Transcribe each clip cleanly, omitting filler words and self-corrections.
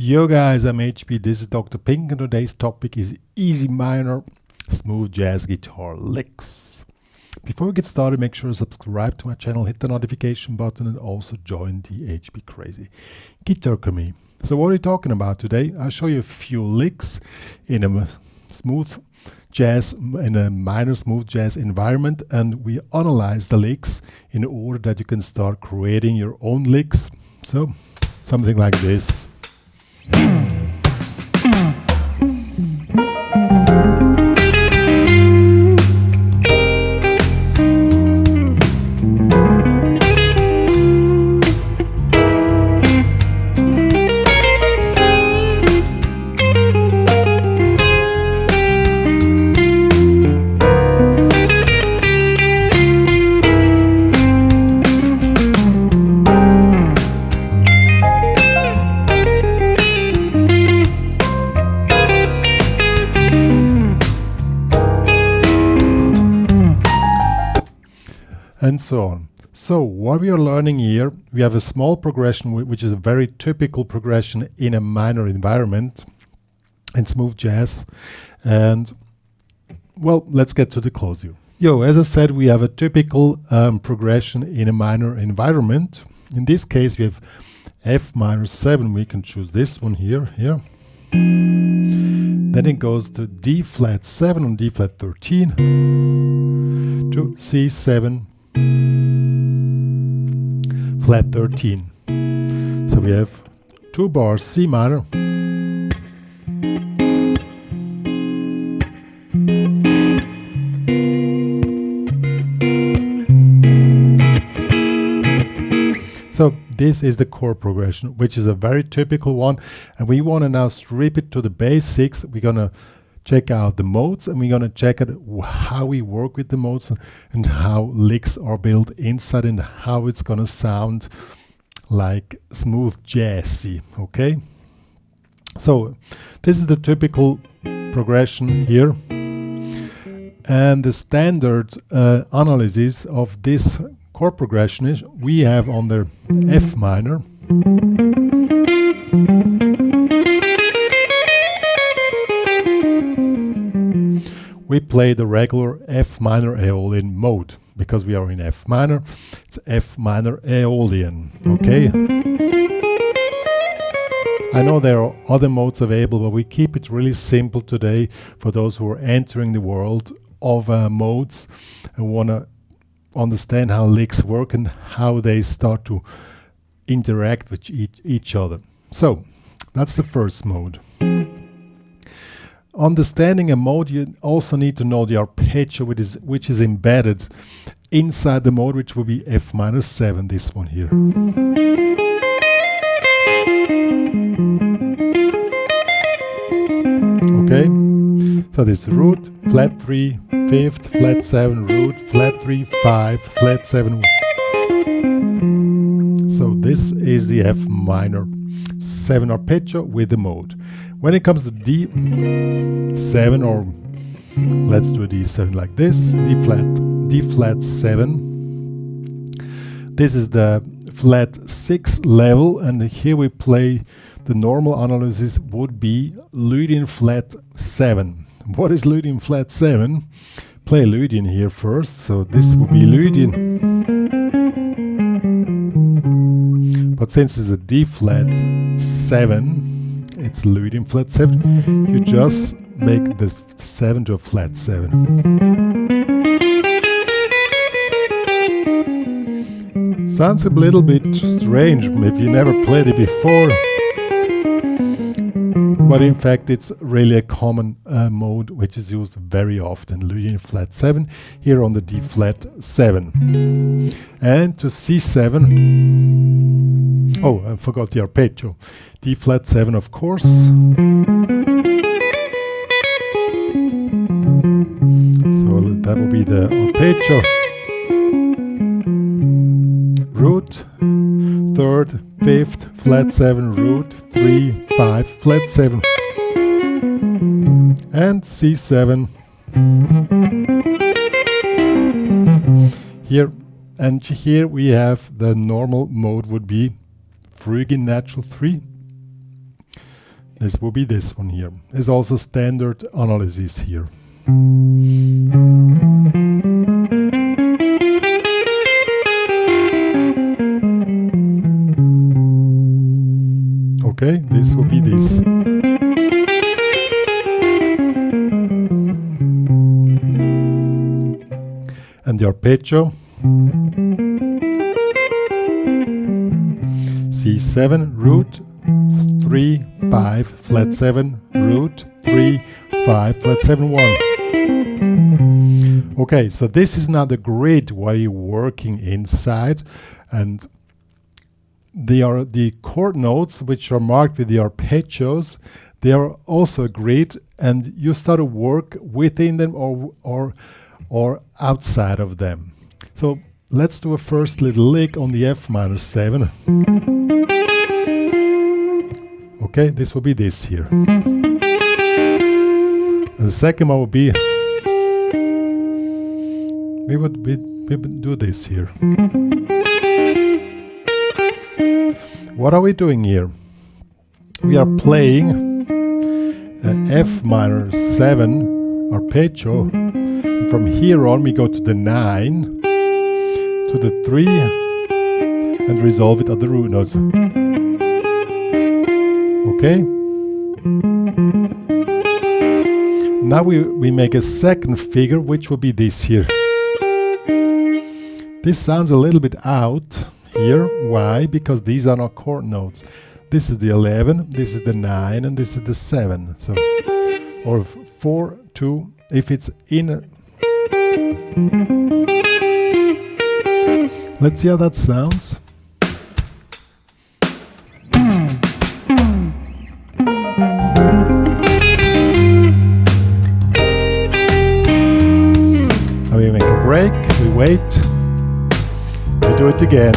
Yo guys, I'm HP, this is Dr. Pink, and today's topic is easy minor smooth jazz guitar licks. Before we get started, make sure to subscribe to my channel, hit the notification button, and also join the HPCrazy guitar community. So what are we talking about today? I'll show you a few licks in a smooth jazz, in a minor smooth jazz environment, and we analyze the licks in order that you can start creating your own licks. So something like this. And so on. So what we are learning here, we have a small progression which is a very typical progression in a minor environment in smooth jazz. And well, let's get to the close here. Yo, as I said, we have a typical progression in a minor environment. In this case, we have F minor 7. We can choose this one here. Then it goes to D flat 7 on D flat 13 to C7 flat 13. So we have 2 bars C minor, so this is the chord progression, which is a very typical one, and we want to now strip it to the basics. We're gonna check out the modes, and we're gonna check out how we work with the modes and how licks are built inside and how it's gonna sound like smooth jazzy. Okay, so this is the typical progression here, and the standard analysis of this chord progression is we have on the F minor, we play the regular F minor Aeolian mode. Because we are in F minor, it's F minor Aeolian, okay? I know there are other modes available, but we keep it really simple today for those who are entering the world of modes and want to understand how licks work and how they start to interact with each other. So that's the first mode. Understanding a mode, you also need to know the arpeggio which is embedded inside the mode, which will be F minor 7, this one here. Okay, so this root, flat 3, 5th, flat 7, root, flat 3, 5, flat 7. So this is the F minor 7 arpeggio with the mode. When it comes to D7, or let's do a D7 like this, D flat 7. This is the flat 6 level, and here we play the normal analysis would be Lydian flat 7. What is Lydian flat 7? Play Lydian here first, so this will be Lydian. But since it's a D flat 7, it's Lydian flat 7, you just make the 7 to a flat 7. Sounds a little bit strange if you never played it before, but in fact it's really a common mode which is used very often, Lydian flat 7, here on the D flat 7. And to C7, oh, I forgot the arpeggio, D flat 7 of course. So that will be the arpeggio. Root, 3rd, 5th, flat 7, root, 3, 5, flat 7. And C7. Here, and here we have the normal mode would be Phrygian natural 3. This will be this one here. There's also standard analysis here. Okay, this will be this. And the arpeggio. C7, root, 3, 5, flat 7, root, 3, 5, flat 7, 1. Okay, so this is now the grid where you're working inside, and they are the chord notes which are marked with the arpeggios. They are also a grid, and you start to work within them or outside of them. So let's do a first little lick on the F minor 7. Okay, this will be this here. And the second one will be, we would do this here. What are we doing here? We are playing an F minor 7 arpeggio. And from here on we go to the 9, to the 3, and resolve it at the root notes. Okay? Now we make a second figure, which will be this here. This sounds a little bit out here. Why? Because these are not chord notes. This is the 11, this is the 9, and this is the 7. So, or 4, 2, if it's in a... Let's see how that sounds. Now we make a break, we wait, we do it again.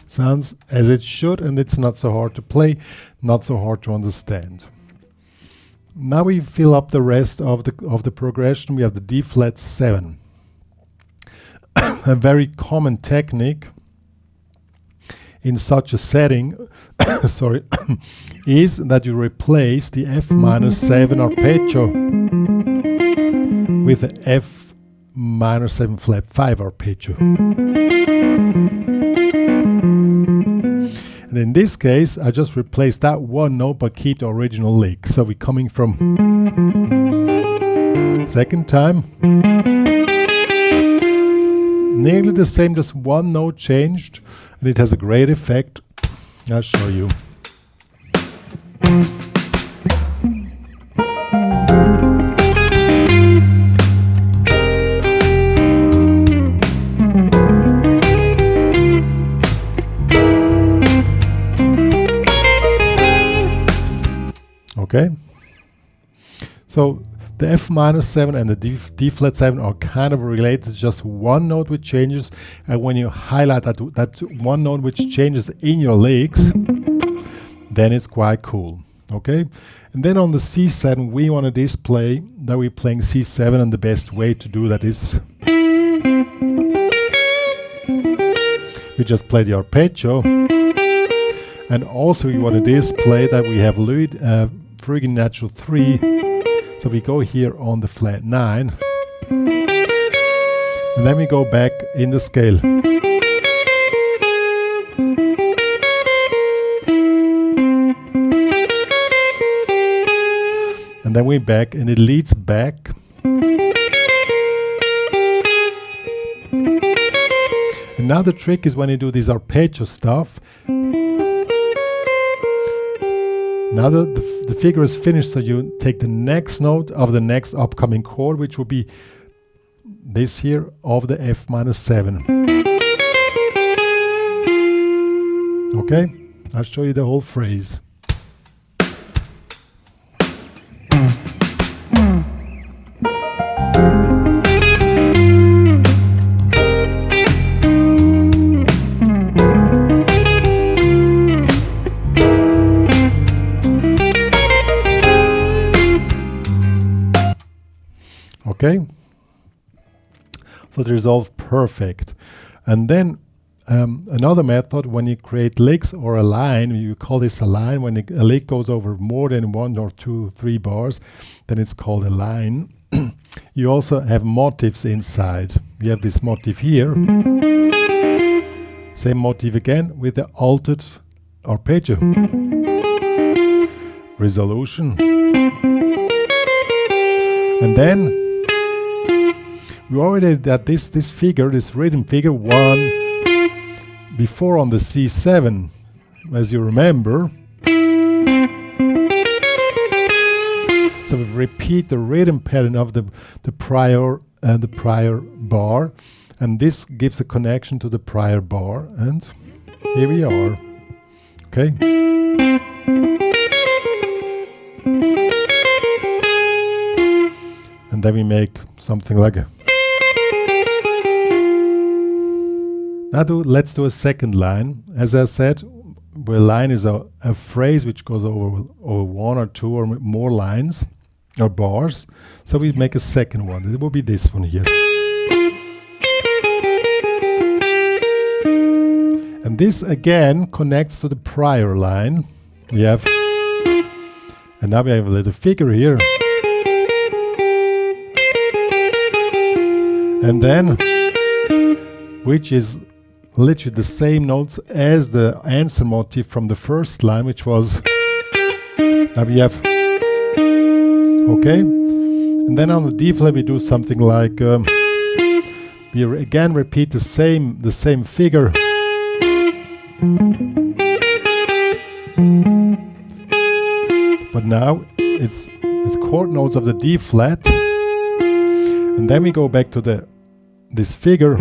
Sounds as it should, and it's not so hard to play, not so hard to understand. Now we fill up the rest of the progression. We have the D flat 7. A very common technique in such a setting sorry, is that you replace the F minor 7 arpeggio with the F minor 7 flat 5 arpeggio. And in this case, I just replace that one note but keep the original lick. So we're coming from second time. Nearly the same, just one note changed, and it has a great effect. I'll show you. Okay, so the F minor 7 and the D flat 7 are kind of related. It's just one note which changes, and when you highlight that one note which changes in your licks, then it's quite cool. Okay, and then on the C7 we want to display that we're playing C7, and the best way to do that is we just play the arpeggio, and also we want to display that we have friggin' natural 3, so we go here on the flat 9, and then we go back in the scale. And then we're back, and it leads back. And now the trick is when you do this arpeggio stuff, now the figure is finished, so you take the next note of the next upcoming chord, which will be this here of the F minor 7. Okay, I'll show you the whole phrase. Okay, so the resolve perfect. And then another method, when you create licks or a line, you call this a line. When a lick goes over more than 1 or 2, 3 bars, then it's called a line. You also have motifs inside. You have this motif here. Same motif again with the altered arpeggio. Resolution. And then we already had this figure, this rhythm figure 1 before on the C7, as you remember. So we repeat the rhythm pattern of the prior bar, and this gives a connection to the prior bar, and here we are. Okay. And then we make something like a. Now let's do a second line. As I said, a line is a phrase which goes over 1 or 2 or more lines or bars. So we make a second one. It will be this one here. And this again connects to the prior line. We have, and now we have a little figure here. And then, which is literally the same notes as the answer motif from the first line, which was, now we have, okay, and then on the D flat we do something like, we again repeat the same figure, but now it's chord notes of the D flat, and then we go back to this figure.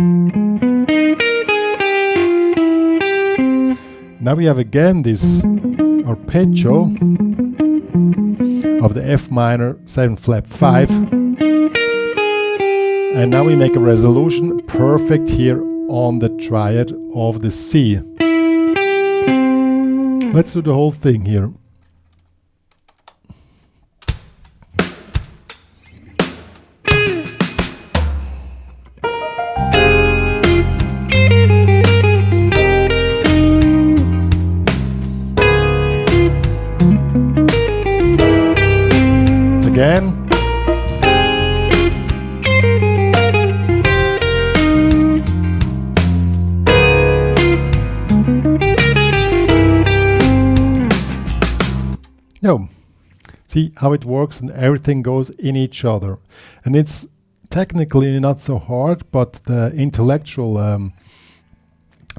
Now we have again this arpeggio of the F minor 7 flat 5, and now we make a resolution perfect here on the triad of the C. Let's do the whole thing here. Again. Yo, see how it works, and everything goes in each other. And it's technically not so hard, but the intellectual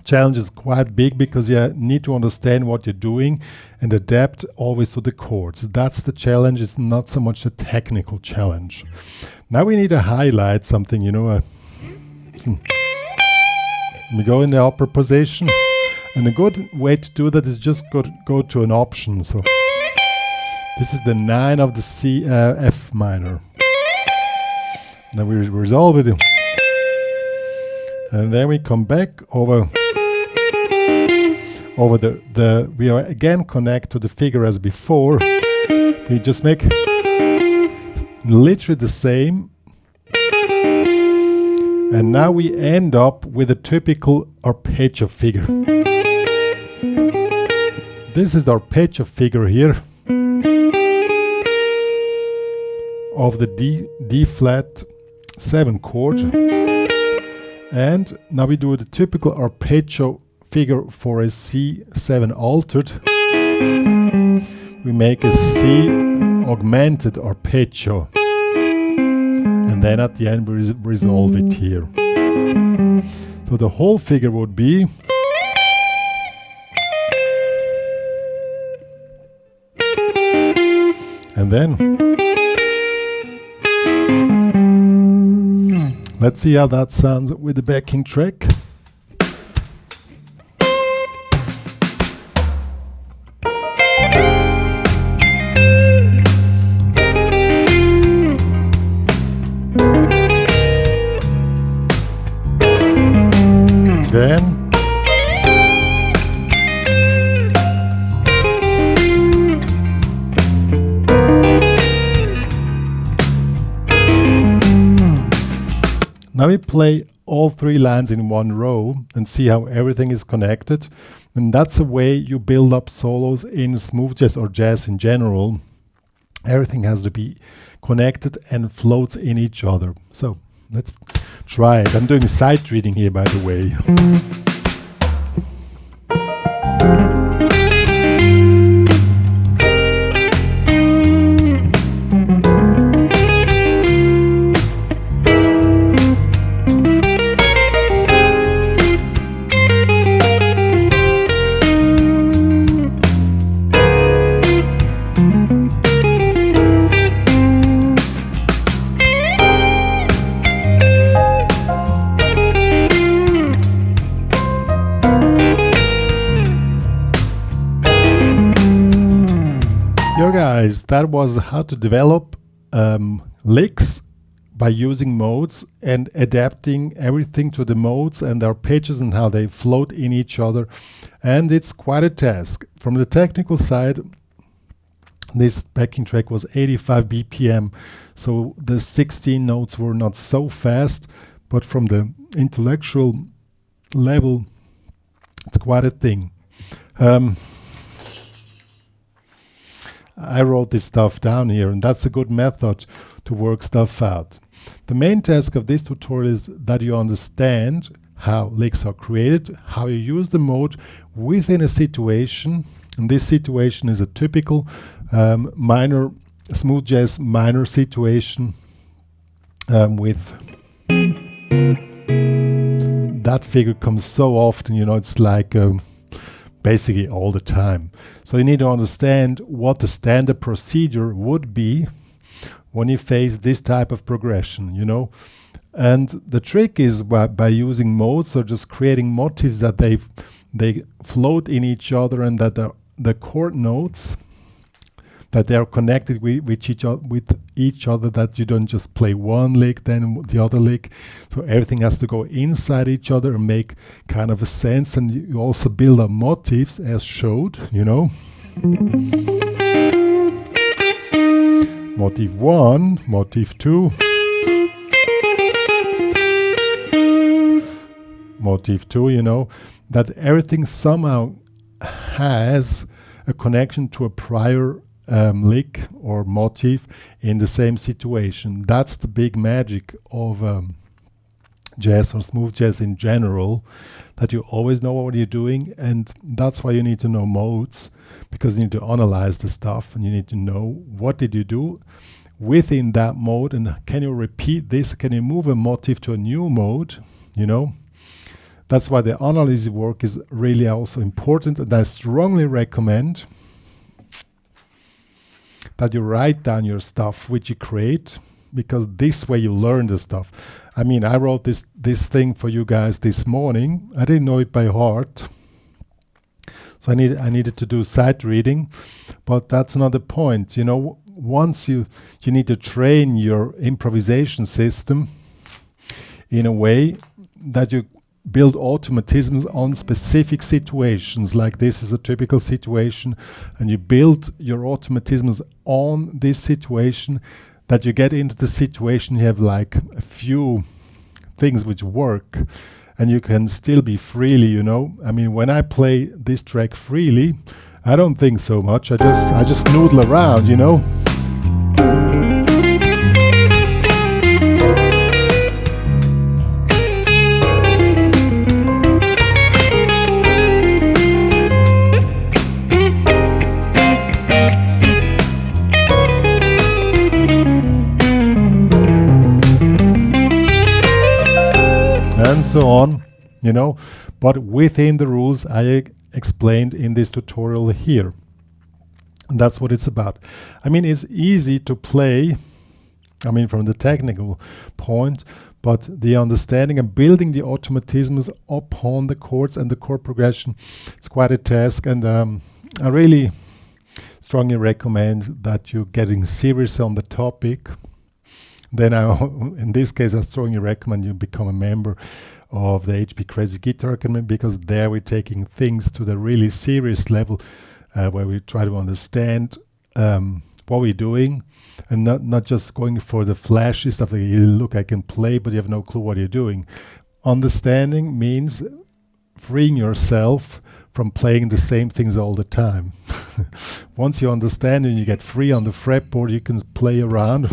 challenge is quite big, because you need to understand what you're doing and adapt always to the chords. That's the challenge. It's not so much the technical challenge. Now we need to highlight something, you know. We go in the upper position, and a good way to do that is just go to an option. So this is the 9 of the C F minor. Then we resolve it, and then we come back over we are again connect to the figure as before. We just make literally the same, and now we end up with a typical arpeggio figure. This is the arpeggio figure here of the D flat 7 chord, and now we do the typical arpeggio figure for a C7 altered. We make a C augmented arpeggio, and then at the end we resolve it here. So the whole figure would be, and then let's see how that sounds with the backing track. Then now we play all 3 lines in one row and see how everything is connected. And that's a way you build up solos in smooth jazz or jazz in general. Everything has to be connected and floats in each other. So let's try it. I'm doing sight reading here, by the way. Yo guys, that was how to develop licks by using modes and adapting everything to the modes and their pitches and how they float in each other. And it's quite a task. From the technical side, this backing track was 85 BPM, so the 16 notes were not so fast, but from the intellectual level, it's quite a thing. I wrote this stuff down here, and that's a good method to work stuff out. The main task of this tutorial is that you understand how licks are created, how you use the mode within a situation, and this situation is a typical minor smooth jazz minor situation with that figure comes so often, you know, it's like basically all the time. So you need to understand what the standard procedure would be when you face this type of progression, you know. And the trick is by using modes or just creating motifs that they float in each other, and that the chord notes that they are connected with each other, that you don't just play one lick then the other lick. So everything has to go inside each other and make kind of a sense, and you also build up motifs as showed, you know. Motif 1, motif 2, motif 2, you know, that everything somehow has a connection to a prior lick or motif in the same situation. That's the big magic of jazz or smooth jazz in general, that you always know what you're doing, and that's why you need to know modes, because you need to analyze the stuff and you need to know what did you do within that mode, and can you repeat this, can you move a motif to a new mode, you know. That's why the analysis work is really also important, and I strongly recommend that you write down your stuff which you create, because this way you learn the stuff. I mean, I wrote this thing for you guys this morning. I didn't know it by heart, so I needed to do sight reading, but that's not the point. You know, once you need to train your improvisation system in a way that you build automatisms on specific situations. Like this is a typical situation, and you build your automatisms on this situation, that you get into the situation, you have like a few things which work, and you can still be freely, you know. I mean, when I play this track freely, I don't think so much. I just noodle around, you know. And so on, you know, but within the rules I explained in this tutorial here. And that's what it's about. I mean, it's easy to play, I mean, from the technical point, but the understanding and building the automatisms upon the chords and the chord progression, it's quite a task. And I really strongly recommend that you're getting serious on the topic. Then in this case, I strongly recommend you become a member of the HPCrazy Guitar Academy, because there we're taking things to the really serious level, where we try to understand what we're doing, and not just going for the flashy stuff like, look, I can play, but you have no clue what you're doing. understanding means freeing yourself from playing the same things all the time. Once you understand and you get free on the fretboard, you can play around.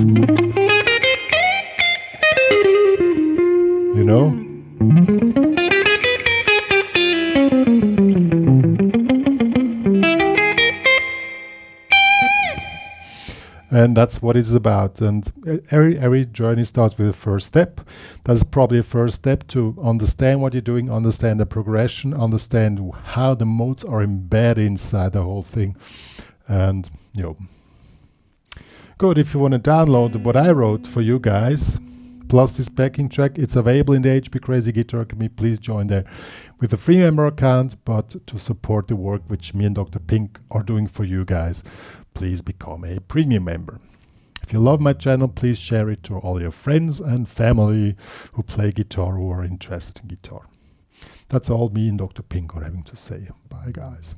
You know? And that's what it's about. And every journey starts with a first step. That's probably a first step to understand what you're doing, understand the progression, understand how the modes are embedded inside the whole thing. And, you know, good. If you want to download what I wrote for you guys, plus this backing track, it's available in the HPCrazy Guitar Academy. Please join there with a free member account, but to support the work which me and Dr. Pink are doing for you guys, please become a premium member. If you love my channel, please share it to all your friends and family who play guitar, who are interested in guitar. That's all me and Dr. Pink are having to say. Bye, guys.